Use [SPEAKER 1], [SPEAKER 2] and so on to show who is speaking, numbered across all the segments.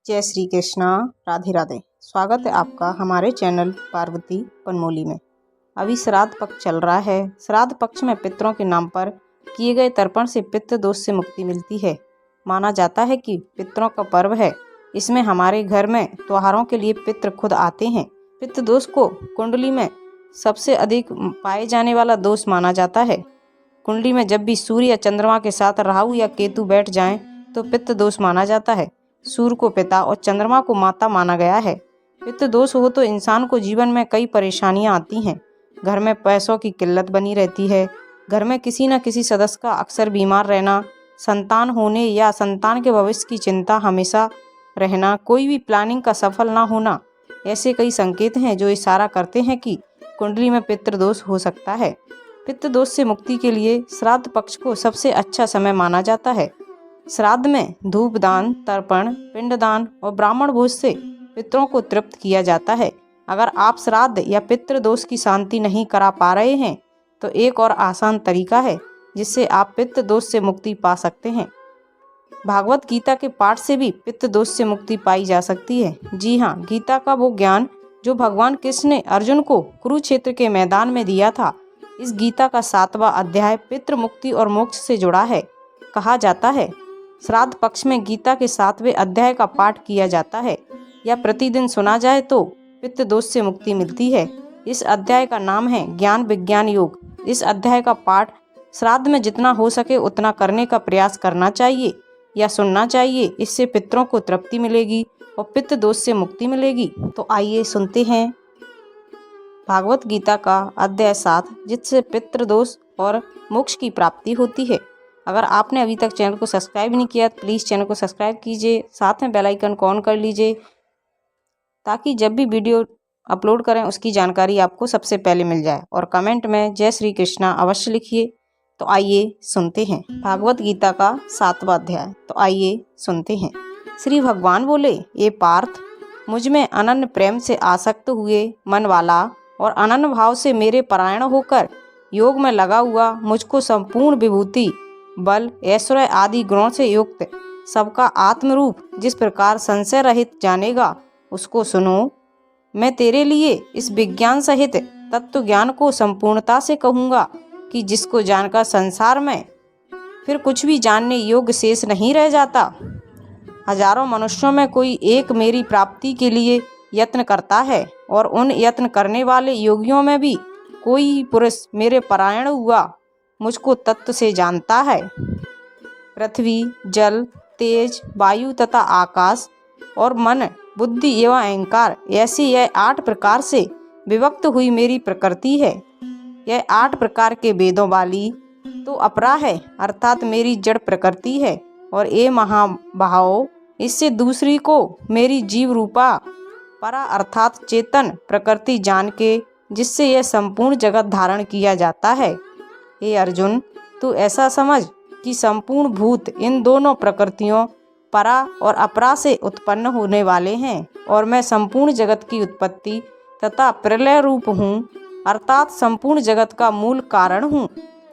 [SPEAKER 1] जय श्री कृष्णा। राधे राधे। स्वागत है आपका हमारे चैनल पार्वती पनमोली में। अभी श्राद्ध पक्ष चल रहा है। श्राद्ध पक्ष में पितरों के नाम पर किए गए तर्पण से पितृ दोष से मुक्ति मिलती है। माना जाता है कि पितरों का पर्व है। इसमें हमारे घर में त्योहारों के लिए पितृ खुद आते हैं। पितृ दोष को कुंडली में सबसे अधिक पाए जाने वाला दोष माना जाता है। कुंडली में जब भी सूर्य या चंद्रमा के साथ राहु या केतु बैठ जाएं तो पितृ दोष माना जाता है। सूर्य को पिता और चंद्रमा को माता माना गया है। पितृ दोष हो तो इंसान को जीवन में कई परेशानियां आती हैं। घर में पैसों की किल्लत बनी रहती है। घर में किसी न किसी सदस्य का अक्सर बीमार रहना, संतान होने या संतान के भविष्य की चिंता हमेशा रहना, कोई भी प्लानिंग का सफल ना होना, ऐसे कई संकेत हैं जो इशारा करते हैं कि कुंडली में पितृ दोष हो सकता है। पितृ दोष से मुक्ति के लिए श्राद्ध पक्ष को सबसे अच्छा समय माना जाता है। श्राद्ध में धूप दान, तर्पण, पिंडदान और ब्राह्मण भोज से पितरों को तृप्त किया जाता है। अगर आप श्राद्ध या पितृ दोष की शांति नहीं करा पा रहे हैं तो एक और आसान तरीका है जिससे आप पितृ दोष से मुक्ति पा सकते हैं। भागवत गीता के पाठ से भी पितृ दोष से मुक्ति पाई जा सकती है। जी हाँ, गीता का वो ज्ञान जो भगवान कृष्ण ने अर्जुन को कुरुक्षेत्र के मैदान में दिया था। इस गीता का 7वां अध्याय पितृ मुक्ति और मोक्ष से जुड़ा है। कहा जाता है श्राद्ध पक्ष में गीता के 7वें अध्याय का पाठ किया जाता है या प्रतिदिन सुना जाए तो पितृ दोष से मुक्ति मिलती है। इस अध्याय का नाम है ज्ञान विज्ञान योग। इस अध्याय का पाठ श्राद्ध में जितना हो सके उतना करने का प्रयास करना चाहिए या सुनना चाहिए। इससे पितरों को तृप्ति मिलेगी और पितृ दोष से मुक्ति मिलेगी। तो आइए सुनते हैं भागवत गीता का अध्याय 7, जिससे पितृ दोष और मोक्ष की प्राप्ति होती है। अगर आपने अभी तक चैनल को सब्सक्राइब नहीं किया तो प्लीज़ चैनल को सब्सक्राइब कीजिए, साथ में बेल आइकन को ऑन कर लीजिए ताकि जब भी वीडियो अपलोड करें उसकी जानकारी आपको सबसे पहले मिल जाए। और कमेंट में जय श्री कृष्णा अवश्य लिखिए। तो आइए सुनते हैं भागवत गीता का 7वां अध्याय। तो आइए सुनते हैं। श्री भगवान बोले, ये पार्थ, मुझ में अनन्य प्रेम से आसक्त हुए मन वाला और अनन्य भाव से मेरे परायण होकर योग में लगा हुआ, मुझको संपूर्ण विभूति, बल, ऐश्वर्य आदि गुणों से युक्त सबका आत्मरूप जिस प्रकार संशय रहित जानेगा उसको सुनो। मैं तेरे लिए इस विज्ञान सहित तत्व ज्ञान को संपूर्णता से कहूँगा कि जिसको जानकर संसार में फिर कुछ भी जानने योग्य शेष नहीं रह जाता। हजारों मनुष्यों में कोई एक मेरी प्राप्ति के लिए यत्न करता है और उन यत्न करने वाले योगियों में भी कोई पुरुष मेरे परायण हुआ मुझको तत्व से जानता है। पृथ्वी, जल, तेज, वायु तथा आकाश और मन, बुद्धि एवं अहंकार, ऐसी यह 8 प्रकार से विभक्त हुई मेरी प्रकृति है। यह 8 प्रकार के वेदों वाली तो अपरा है, अर्थात मेरी जड़ प्रकृति है। और ये महाभाव, इससे दूसरी को मेरी जीव रूपा परा अर्थात चेतन प्रकृति जान के जिससे यह संपूर्ण जगत धारण किया जाता है। हे अर्जुन, तू ऐसा समझ कि संपूर्ण भूत इन दोनों प्रकृतियों परा और अपरा से उत्पन्न होने वाले हैं और मैं संपूर्ण जगत की उत्पत्ति तथा प्रलय रूप हूँ, अर्थात संपूर्ण जगत का मूल कारण हूँ।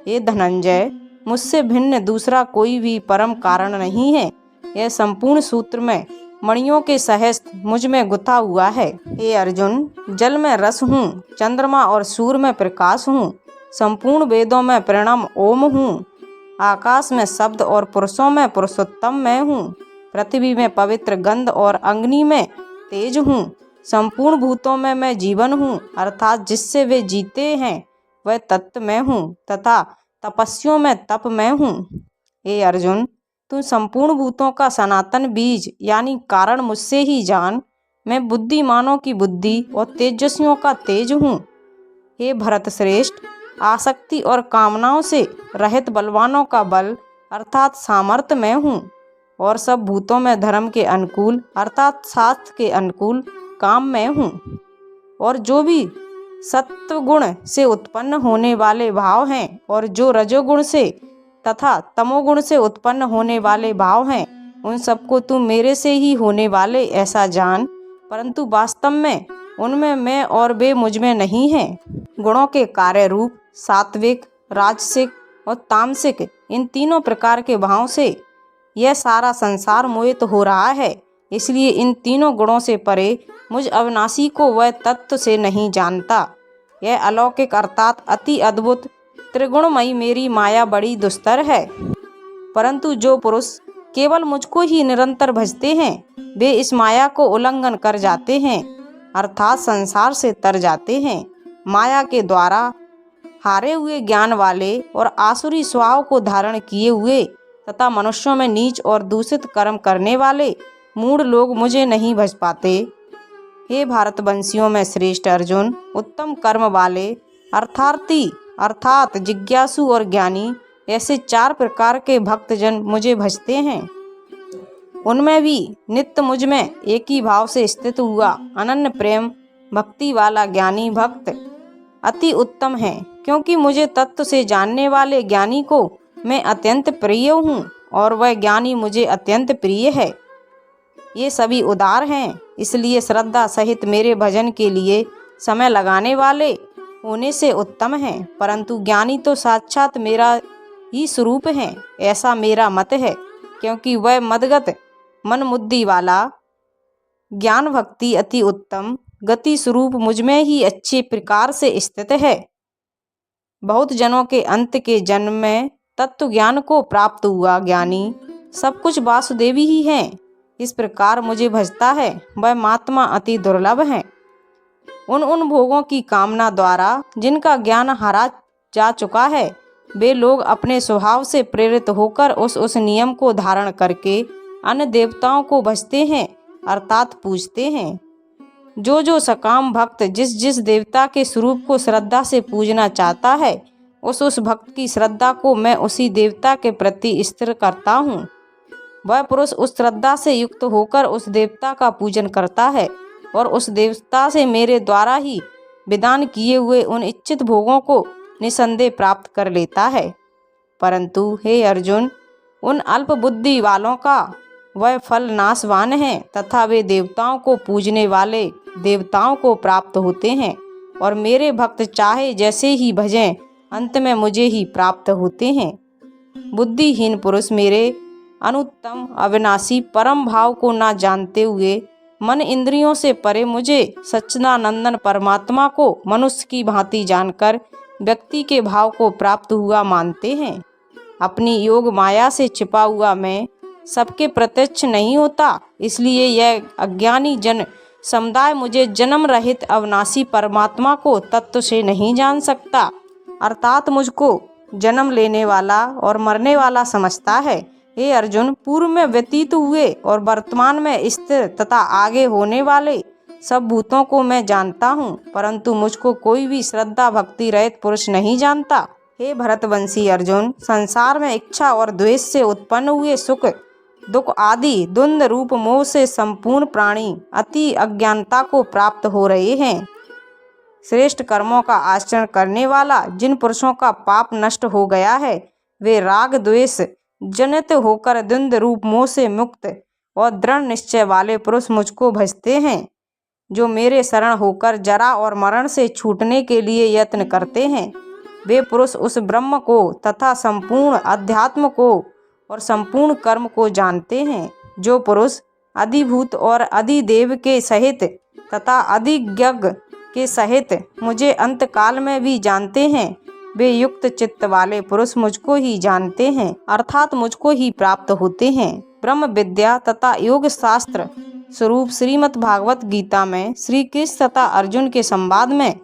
[SPEAKER 1] हे धनंजय, मुझसे भिन्न दूसरा कोई भी परम कारण नहीं है। यह संपूर्ण सूत्र में मणियों के सहस्त्र मुझ में गुथा हुआ है। हे अर्जुन, जल में रस हूँ, चंद्रमा और सूर्य में प्रकाश हूँ, संपूर्ण वेदों में प्रणम ओम हूँ, आकाश में शब्द और पुरुषों में पुरुषोत्तम मैं हूँ, पृथ्वी में पवित्र गंध और अग्नि में तेज हूँ, संपूर्ण भूतों में मैं जीवन हूँ, अर्थात जिससे वे जीते हैं वह तत्व मैं हूँ, तथा तपस्वियों में तप मैं हूँ। हे अर्जुन, तू संपूर्ण भूतों का सनातन बीज यानी कारण मुझसे ही जान। मैं बुद्धिमानों की बुद्धि और तेजस्वियों का तेज हूँ। हे भरत श्रेष्ठ, आसक्ति और कामनाओं से रहित बलवानों का बल अर्थात सामर्थ्य मैं हूँ और सब भूतों में धर्म के अनुकूल अर्थात शास्त्र के अनुकूल काम मैं हूँ। और जो भी सत्व गुण से उत्पन्न होने वाले भाव हैं और जो रजोगुण से तथा तमोगुण से उत्पन्न होने वाले भाव हैं उन सबको तू मेरे से ही होने वाले ऐसा जान, परंतु वास्तव में उनमें मैं और वे मुझ में नहीं हैं। गुणों के कार्य रूप सात्विक, राजसिक और तामसिक इन तीनों प्रकार के भाव से यह सारा संसार मोहित हो रहा है। इसलिए इन तीनों गुणों से परे मुझ अविनाशी को वह तत्व से नहीं जानता। यह अलौकिक अर्थात अति अद्भुत त्रिगुणमयी मेरी माया बड़ी दुस्तर है, परंतु जो पुरुष केवल मुझको ही निरंतर भजते हैं वे इस माया को उल्लंघन कर जाते हैं, अर्थात संसार से तर जाते हैं। माया के द्वारा हारे हुए ज्ञान वाले और आसुरी स्वभाव को धारण किए हुए तथा मनुष्यों में नीच और दूषित कर्म करने वाले मूढ़ लोग मुझे नहीं भज पाते। हे भारतवंशियों में श्रेष्ठ अर्जुन, उत्तम कर्म वाले अर्थार्थी अर्थात जिज्ञासु और ज्ञानी ऐसे 4 प्रकार के भक्तजन मुझे भजते हैं। उनमें भी नित्य मुझ में एक ही भाव से स्थित हुआ अनन्य प्रेम भक्ति वाला ज्ञानी भक्त अति उत्तम है, क्योंकि मुझे तत्व से जानने वाले ज्ञानी को मैं अत्यंत प्रिय हूँ और वह ज्ञानी मुझे अत्यंत प्रिय है। ये सभी उदार हैं, इसलिए श्रद्धा सहित मेरे भजन के लिए समय लगाने वाले होने से उत्तम हैं, परंतु ज्ञानी तो साक्षात मेरा ही स्वरूप है, ऐसा मेरा मत है, क्योंकि वह मदगत मन बुद्धि वाला ज्ञान भक्ति अति उत्तम गति स्वरूप मुझमें ही अच्छे प्रकार से स्थित है। बहुत जनों के अंत के जन्म में तत्व ज्ञान को प्राप्त हुआ ज्ञानी सब कुछ वासुदेवी ही हैं, इस प्रकार मुझे भजता है वह महात्मा अति दुर्लभ है। उन भोगों की कामना द्वारा जिनका ज्ञान हारा जा चुका है वे लोग अपने स्वभाव से प्रेरित होकर उस नियम को धारण करके अन्य देवताओं को भजते हैं अर्थात पूजते हैं। जो सकाम भक्त जिस देवता के स्वरूप को श्रद्धा से पूजना चाहता है उस भक्त की श्रद्धा को मैं उसी देवता के प्रति स्थिर करता हूँ। वह पुरुष उस श्रद्धा से युक्त होकर उस देवता का पूजन करता है और उस देवता से मेरे द्वारा ही विधान किए हुए उन इच्छित भोगों को निसंदेह प्राप्त कर लेता है। परंतु हे अर्जुन, उन अल्प बुद्धि वालों का वह फल नाशवान है तथा वे देवताओं को पूजने वाले देवताओं को प्राप्त होते हैं और मेरे भक्त चाहे जैसे ही भजें अंत में मुझे ही प्राप्त होते हैं। बुद्धिहीन पुरुष मेरे अनुत्तम अविनाशी परम भाव को ना जानते हुए मन इंद्रियों से परे मुझे सच्चिदानंदन परमात्मा को मनुष्य की भांति जानकर व्यक्ति के भाव को प्राप्त हुआ मानते हैं। अपनी योग माया से छिपा हुआ मैं सबके प्रत्यक्ष नहीं होता, इसलिए यह अज्ञानी जन समुदाय मुझे जन्म रहित अविनाशी परमात्मा को तत्व से नहीं जान सकता, अर्थात मुझको जन्म लेने वाला और मरने वाला समझता है। हे अर्जुन, पूर्व में व्यतीत हुए और वर्तमान में स्थिर तथा आगे होने वाले सब भूतों को मैं जानता हूँ, परंतु मुझको कोई भी श्रद्धा भक्ति रहित पुरुष नहीं जानता। हे भरतवंशी अर्जुन, संसार में इच्छा और द्वेष से उत्पन्न हुए सुख दुख आदि द्वंद्व रूप मोह से संपूर्ण प्राणी अति अज्ञानता को प्राप्त हो रहे हैं। श्रेष्ठ कर्मों का आचरण करने वाला जिन पुरुषों का पाप नष्ट हो गया है वे राग द्वेष जनित होकर द्वंद्व रूप मोह से मुक्त और दृढ़ निश्चय वाले पुरुष मुझको भजते हैं। जो मेरे शरण होकर जरा और मरण से छूटने के लिए यत्न करते हैं वे पुरुष उस ब्रह्म को तथा संपूर्ण अध्यात्म को और संपूर्ण कर्म को जानते हैं। जो पुरुष अधिभूत और अधिदेव के सहित तथा अधिज्ञ के सहित मुझे अंतकाल में भी जानते हैं वे युक्त चित्त वाले पुरुष मुझको ही जानते हैं, अर्थात मुझको ही प्राप्त होते हैं। ब्रह्म विद्या तथा योग शास्त्र स्वरूप श्रीमद् भागवत गीता में श्री कृष्ण तथा अर्जुन के संवाद में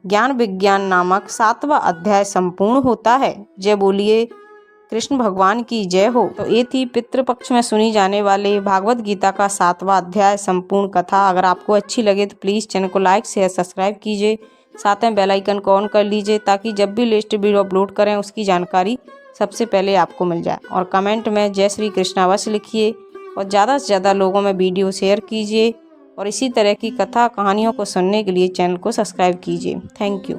[SPEAKER 1] ज्ञान विज्ञान नामक 7वां अध्याय संपूर्ण होता है। जय बोलिए कृष्ण भगवान की जय हो। तो ये थी पितृपक्ष में सुनी जाने वाले भागवत गीता का 7वां अध्याय संपूर्ण कथा। अगर आपको अच्छी लगे तो प्लीज़ चैनल को लाइक शेयर सब्सक्राइब कीजिए, साथ में बेल आइकन को ऑन कर लीजिए ताकि जब भी लेटेस्ट वीडियो अपलोड करें उसकी जानकारी सबसे पहले आपको मिल जाए। और कमेंट में जय श्री कृष्ण अवश्य लिखिए और ज़्यादा से ज़्यादा लोगों में वीडियो शेयर कीजिए और इसी तरह की कथा कहानियों को सुनने के लिए चैनल को सब्सक्राइब कीजिए। Thank you.